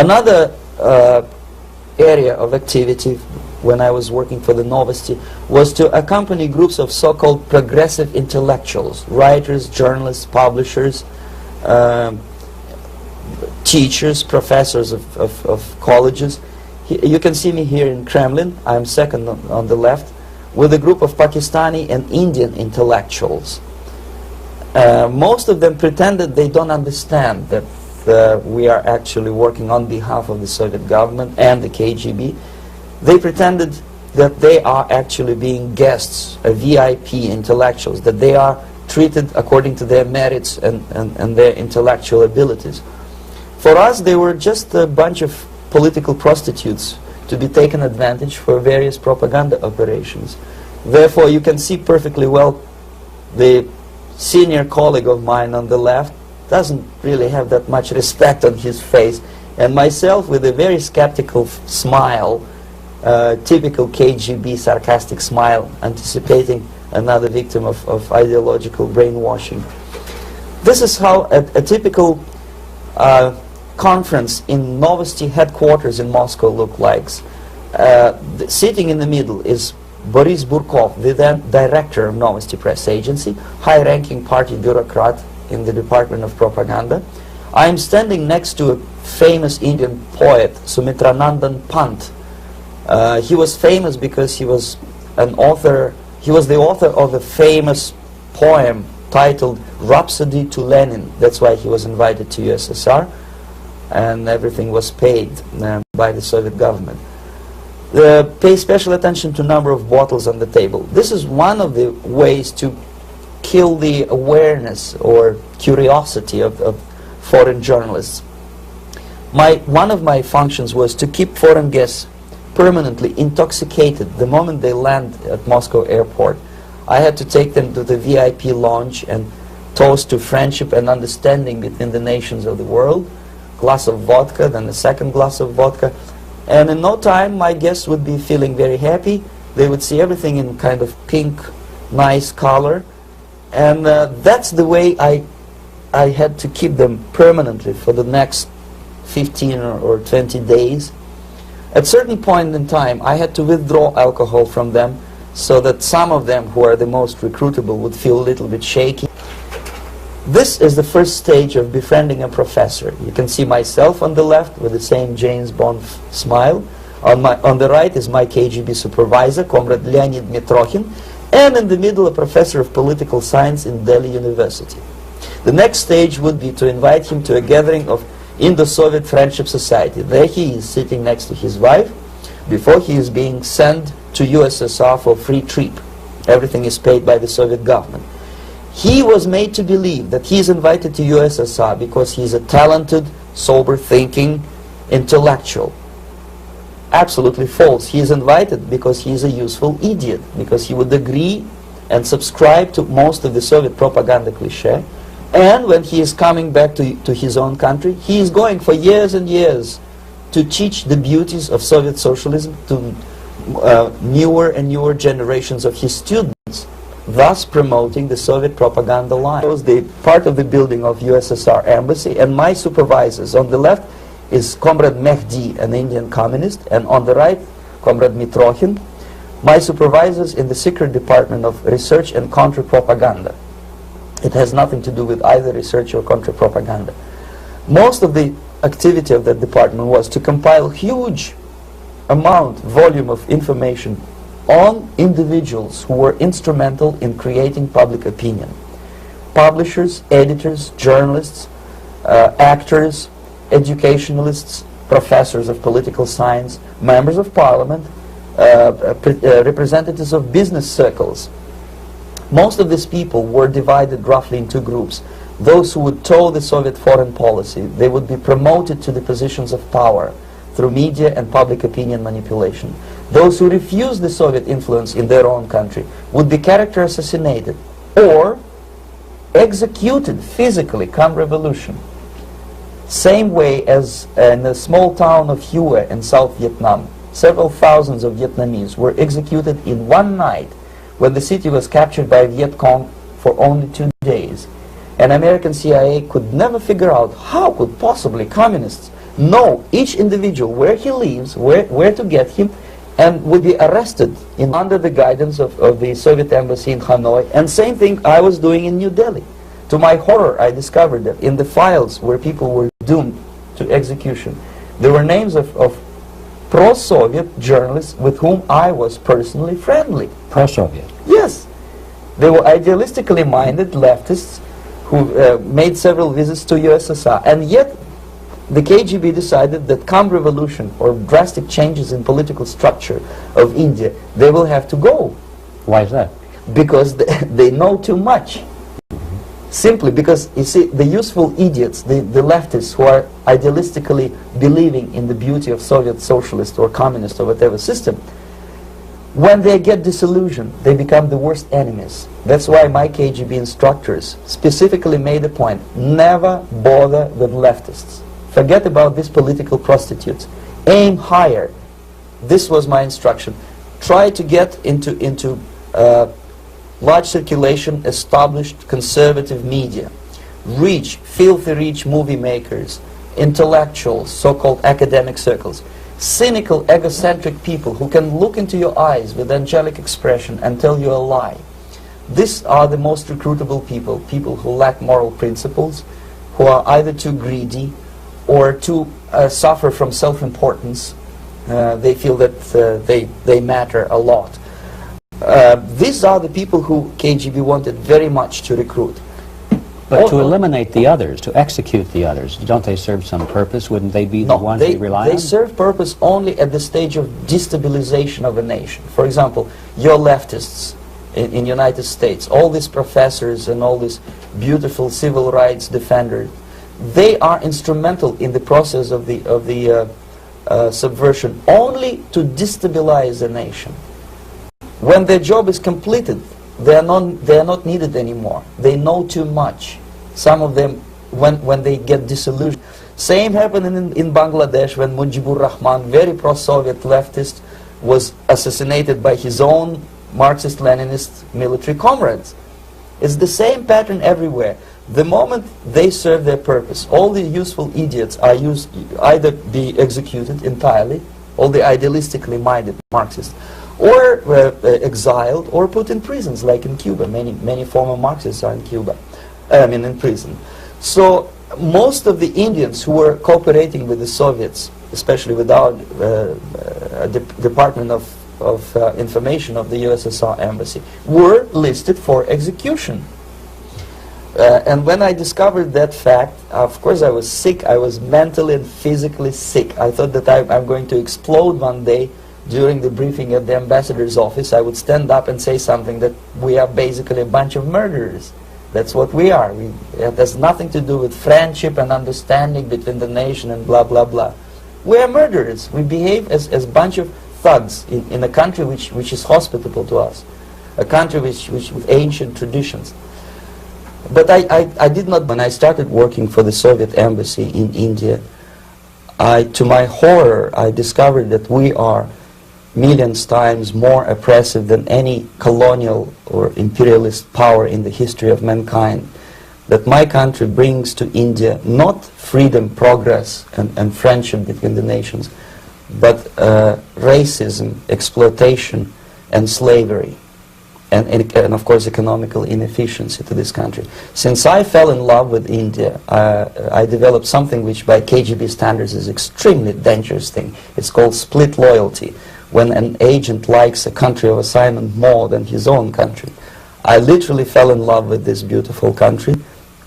Another area of activity when I was working for the Novosti was to accompany groups of so-called progressive intellectuals, writers, journalists, publishers, teachers, professors of colleges. You can see me here in Kremlin. I'm second on the left, with a group of Pakistani and Indian intellectuals. Most of them pretended they don't understand that we are actually working on behalf of the Soviet government and the KGB. They pretended that they are actually being guests, VIP intellectuals, that they are treated according to their merits and their intellectual abilities. For us, they were just a bunch of political prostitutes to be taken advantage for various propaganda operations. Therefore, you can see perfectly well the senior colleague of mine on the left doesn't really have that much respect on his face, and myself with a very skeptical smile, typical KGB sarcastic smile, anticipating another victim of ideological brainwashing. This is how a typical conference in Novosti headquarters in Moscow looked like. Sitting in the middle is Boris Burkov, the then director of Novosti press agency, high-ranking party bureaucrat in the Department of Propaganda. I am standing next to a famous Indian poet, Sumitranandan Pant. He was famous because he was an author. He was the author of a famous poem titled Rhapsody to Lenin. That's why he was invited to USSR, and everything was paid by the Soviet government. Pay special attention to number of bottles on the table. This is one of the ways to kill the awareness or curiosity of foreign journalists. One of my functions was to keep foreign guests permanently intoxicated the moment they land at Moscow airport. I had to take them to the VIP lounge and toast to friendship and understanding between the nations of the world. Glass of vodka, then a second glass of vodka, and in no time my guests would be feeling very happy. They would see everything in kind of pink, nice color, and that's the way I had to keep them permanently for the next 15 or 20 days. At certain point in time, I had to withdraw alcohol from them so that some of them who are the most recruitable would feel a little bit shaky. This is the first stage of befriending a professor. You can see myself on the left with the same James Bond smile. On the right is my KGB supervisor, Comrade Leonid Mitrokhin, and in the middle a professor of political science in Delhi University. The next stage would be to invite him to a gathering of Indo-Soviet Friendship Society. There he is sitting next to his wife before he is being sent to USSR for free trip. Everything is paid by the Soviet government. He was made to believe that he is invited to USSR because he is a talented, sober-thinking intellectual. Absolutely false. He is invited because he is a useful idiot, because he would agree and subscribe to most of the Soviet propaganda cliché. And when he is coming back to his own country, he is going for years and years to teach the beauties of Soviet socialism to newer and newer generations of his students, thus promoting the Soviet propaganda line. It was the part of the building of USSR embassy, and my supervisors on the left is Comrade Mehdi, an Indian communist, and on the right, Comrade Mitrokhin, my supervisors in the secret department of research and counter-propaganda. It has nothing to do with either research or counter-propaganda. Most of the activity of that department was to compile huge volume of information on individuals who were instrumental in creating public opinion. Publishers, editors, journalists, actors, educationalists, professors of political science, members of parliament, representatives of business circles. Most of these people were divided roughly in two groups. Those who would toe the Soviet foreign policy, they would be promoted to the positions of power through media and public opinion manipulation. Those who refused the Soviet influence in their own country would be character assassinated or executed physically come revolution. Same way as in the small town of Hue in South Vietnam, several thousands of Vietnamese were executed in one night when the city was captured by Viet Cong for only 2 days. And American CIA could never figure out how could possibly communists know each individual, where he lives, where to get him, and would be arrested under the guidance of the Soviet embassy in Hanoi. And same thing I was doing in New Delhi. To my horror, I discovered that in the files where people were doomed to execution, there were names of pro-Soviet journalists with whom I was personally friendly. Pro-Soviet? Yes. They were idealistically minded leftists who made several visits to USSR, and yet the KGB decided that come revolution or drastic changes in political structure of India, they will have to go. Why is that? Because they know too much. Simply because, you see, the useful idiots, the leftists who are idealistically believing in the beauty of Soviet socialist or communist or whatever system, when they get disillusioned, they become the worst enemies. That's why my KGB instructors specifically made a point, never bother with leftists. Forget about these political prostitutes. Aim higher. This was my instruction. Try to get into large circulation, established conservative media. Reach, filthy rich movie makers, intellectuals, so-called academic circles. Cynical, egocentric people who can look into your eyes with angelic expression and tell you a lie. These are the most recruitable people, people who lack moral principles, who are either too greedy or too suffer from self-importance. They feel that they matter a lot. These are the people who KGB wanted very much to recruit. But to eliminate the others, to execute the others, don't they serve some purpose? Wouldn't they be the ones we rely on? They serve purpose only at the stage of destabilization of a nation. For example, your leftists in United States, all these professors and all these beautiful civil rights defenders, they are instrumental in the process of the subversion only to destabilize a nation. When their job is completed, they are not needed anymore. They know too much. Some of them, when they get disillusioned. Same happened in Bangladesh when Mujibur Rahman, very pro-Soviet leftist, was assassinated by his own Marxist-Leninist military comrades. It's the same pattern everywhere. The moment they serve their purpose, all the useful idiots are either be executed entirely, all the idealistically minded Marxists, or exiled or put in prisons, like in Cuba. Many former Marxists are in Cuba, in prison. So most of the Indians who were cooperating with the Soviets, especially with our Department of Information of the USSR Embassy, were listed for execution. And when I discovered that fact, of course I was sick. I was mentally and physically sick. I thought that I'm going to explode one day. During the briefing at the ambassador's office, I would stand up and say something that we are basically a bunch of murderers. That's what we are. It has nothing to do with friendship and understanding between the nation and blah, blah, blah. We are murderers. We behave as a bunch of thugs in a country which is hospitable to us, a country which with ancient traditions. But I did not, when I started working for the Soviet embassy in India, to my horror, I discovered that we are millions times more oppressive than any colonial or imperialist power in the history of mankind. That my country brings to India not freedom, progress, and friendship between the nations, but racism, exploitation, and slavery, and of course economical inefficiency to this country. Since I fell in love with India, I developed something which by KGB standards is extremely dangerous thing. It's called split loyalty. When an agent likes a country of assignment more than his own country. I literally fell in love with this beautiful country,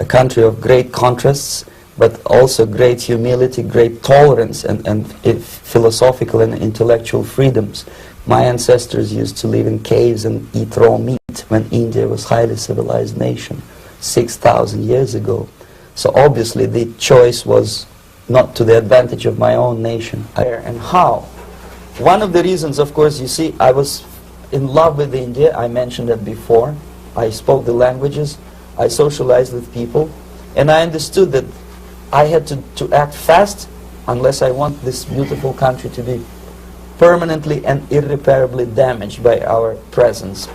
a country of great contrasts, but also great humility, great tolerance, and philosophical and intellectual freedoms. My ancestors used to live in caves and eat raw meat when India was a highly civilized nation 6,000 years ago. So obviously the choice was not to the advantage of my own nation. And how? One of the reasons, of course, you see, I was in love with India. I mentioned that before. I spoke the languages. I socialized with people. And I understood that I had to act fast unless I want this beautiful country to be permanently and irreparably damaged by our presence.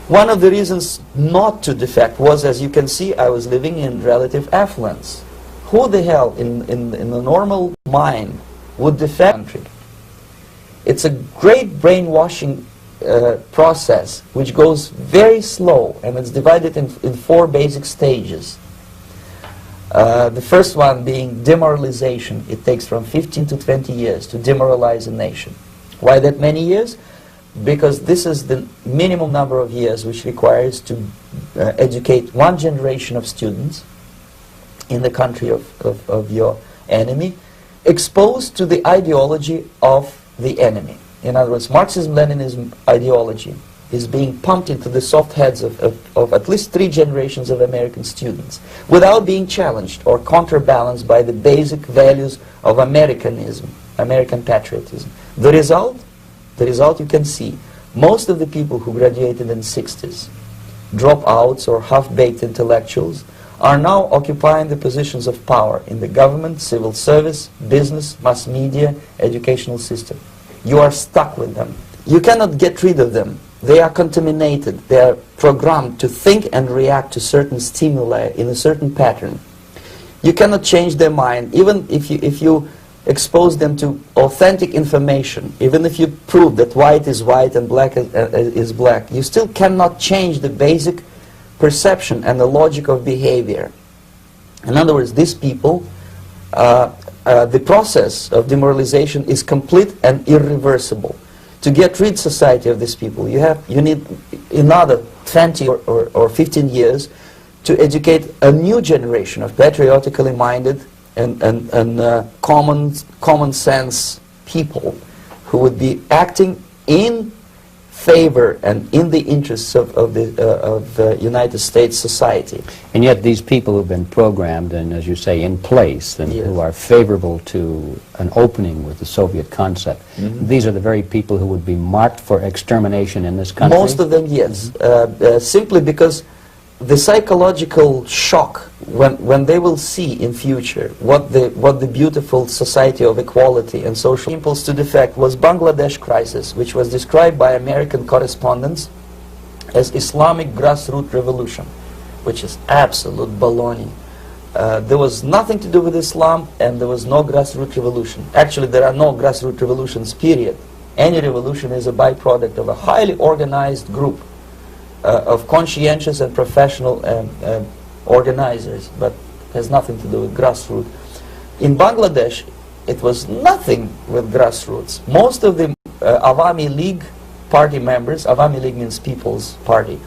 One of the reasons not to defect was, as you can see, I was living in relative affluence. who the hell in the normal mind would defend the country? It's a great brainwashing process which goes very slow, and it's divided in 4 basic stages. The first one being demoralization. It takes from 15 to 20 years to demoralize a nation. Why that many years? Because this is the minimum number of years which requires to educate 1 generation of students in the country of your enemy, exposed to the ideology of the enemy. In other words, Marxism-Leninism ideology is being pumped into the soft heads of at least 3 generations of American students without being challenged or counterbalanced by the basic values of Americanism, American patriotism. The result you can see. Most of the people who graduated in the 60s, dropouts or half-baked intellectuals, are now occupying the positions of power in the government, civil service, business, mass media, educational system. You are stuck with them. You cannot get rid of them. They are contaminated. They are programmed to think and react to certain stimuli in a certain pattern. You cannot change their mind, even if you expose them to authentic information, even if you prove that white is white and black is black, you still cannot change the basic perception and the logic of behavior. In other words, these people, the process of demoralization is complete and irreversible. To get rid of society of these people, you need another 20 or 15 years to educate a new generation of patriotically minded and common sense people who would be acting in favor and in the interests of the United States society. And yet these people who've been programmed and, as you say, in place, and yes, who are favorable to an opening with the Soviet concept, these are the very people who would be marked for extermination in this country? Most of them, yes. Simply because the psychological shock when they will see in future what the beautiful society of equality and social impulse to defect was Bangladesh crisis, which was described by American correspondents as Islamic grassroots revolution, which is absolute baloney. There was nothing to do with Islam, and there was no grassroots revolution. Actually, there are no grassroots revolutions, period. Any revolution is a byproduct of a highly organized group of conscientious and professional organizers, but has nothing to do with grassroots. In Bangladesh, it was nothing with grassroots. Most of the Awami League party members, Awami League means People's Party,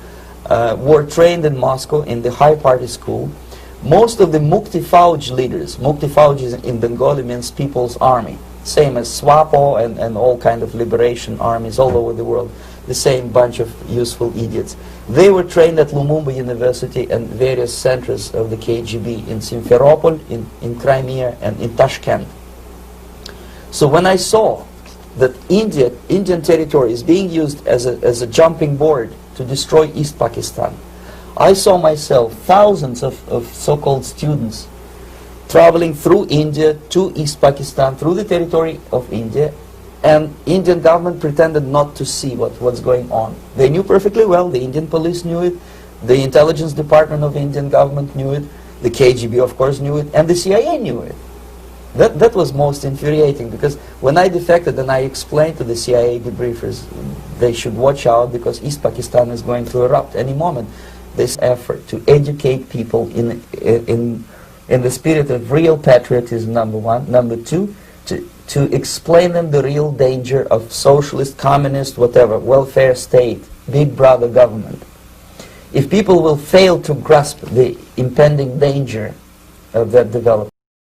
were trained in Moscow in the high party school. Most of the Mukti Fauj leaders, Mukti Fauj is in Bengali means People's Army, same as SWAPO and all kind of liberation armies all over the world. The same bunch of useful idiots. They were trained at Lumumba University and various centers of the KGB in Simferopol, in Crimea, and in Tashkent. So when I saw that Indian territory is being used as a jumping board to destroy East Pakistan, I saw myself thousands of so-called students traveling through India to East Pakistan, through the territory of India, and Indian government pretended not to see what's going on. They knew perfectly well, the Indian police knew it, the intelligence department of the Indian government knew it, the KGB of course knew it, and the CIA knew it. That was most infuriating, because when I defected and I explained to the CIA debriefers they should watch out because East Pakistan is going to erupt any moment, this effort to educate people in the spirit of real patriotism, number one. Number two, to explain them the real danger of socialist, communist, whatever, welfare state, big brother government. If people will fail to grasp the impending danger of that development,